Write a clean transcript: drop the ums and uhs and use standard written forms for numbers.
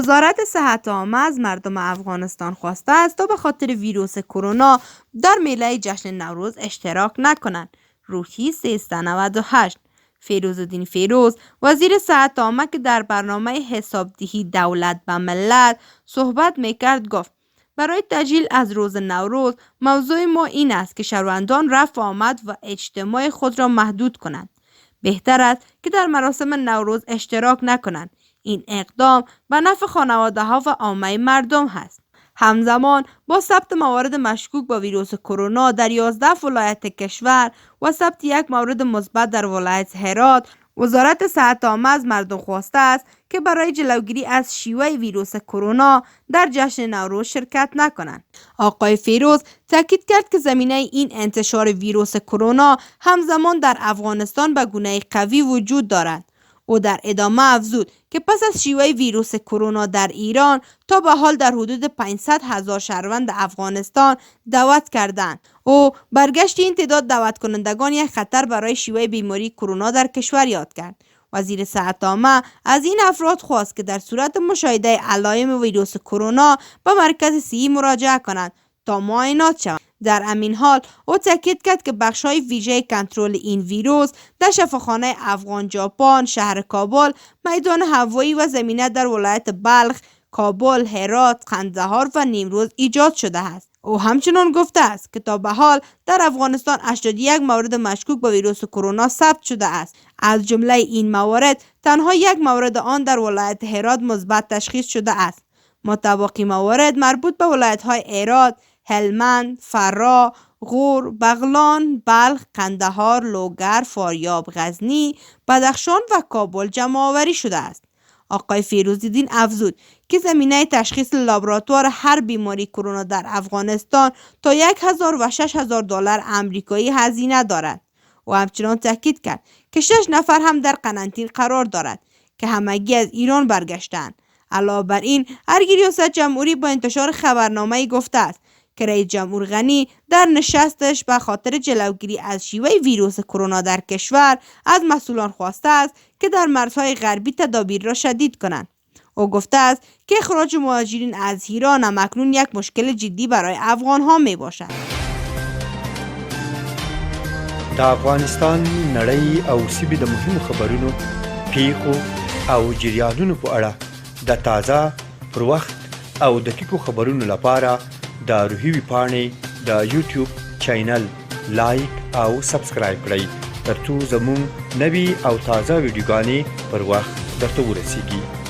وزارت صحت عامه از مردم افغانستان خواسته است تا به خاطر ویروس کرونا در میله جشن نوروز اشتراک نکنند. روحی 398. فیروزالدین فیروز وزیر صحت عامه که در برنامه حسابدهی دولت به ملت صحبت میکرد گفت برای تجلیل از روز نوروز موضوع ما این است که شهروندان رفت و آمد و اجتماع خود را محدود کنند. بهتر است که در مراسم نوروز اشتراک نکنند. این اقدام به نفع خانواده ها و عامه مردم هست. همزمان با ثبت موارد مشکوک با ویروس کرونا در 11 ولایت کشور و ثبت یک مورد مثبت در ولایت هرات، وزارت صحت عامه از مردم خواسته است که برای جلوگیری از شیوع ویروس کرونا در جشن نوروز شرکت نکنند. آقای فیروز تاکید کرد که زمینه این انتشار ویروس کرونا همزمان در افغانستان به گونه قوی وجود دارد. او در ادامه افزود که پس از شیوع ویروس کرونا در ایران تا به حال در حدود 500,000 شهروند افغانستان دعوت کردند. او برگشت این تعداد دعوت کنندگان یک خطر برای شیوع بیماری کرونا در کشور یاد کرد. وزیر صحت عامه از این افراد خواست که در صورت مشاهده علائم ویروس کرونا به مرکز صحی مراجعه کنند تا معاینات شوند. در همین حال او تاکید کرد که بخش‌های ویژه کنترل این ویروس در شفاخانه افغان ژاپن، شهر کابل، میدان هوایی و زمینه در ولایت بلخ، کابل، هرات، قندهار و نیمروز ایجاد شده است. او همچنین گفته است که تا به حال در افغانستان 81 مورد مشکوک به ویروس کرونا ثبت شده است. از جمله این موارد تنها یک مورد آن در ولایت هرات مثبت تشخیص شده است. متبقی موارد مربوط به ولایت‌های هرات، هلمند، فرا، غور، بغلان، بلخ، قندهار، لوگر، فاریاب، غزنی، بدخشان و کابل جمع آوری شده است. آقای فیروزالدین افزود که زمینه تشخیص لابراتوار هر بیماری کرونا در افغانستان تا 1,000 و 6,000 دلار آمریکایی هزینه دارد. و همچنان تاکید کرد که 6 نفر هم در قرنطینه قرار دارد که همگی از ایران برگشتند. علاوه بر این، ارگی ریاست جمهوری با انتشار خبرنامه‌ای گفته است که رئیس جمهور غنی در نشستش به خاطر جلوگیری از شیوع ویروس کرونا در کشور از مسئولان خواسته است که در مرزهای غربی تدابیر را شدید کنند. او گفته است که اخراج مهاجرین از ایران همکنون یک مشکل جدی برای افغان‌ها می باشد. د افغانستان نړۍ او سیمې د مهمو خبرونو، پیښو او جریانونو په اړه د تازه، پر وخت او دقیقو خبرونو لپاره د روحي ویبپاڼې د یوټیوب چینل لایک او سبسکرایب کړئ ترڅو زموږ نوي او تازه ویډیوګانې پر وخت درته ورسیږي.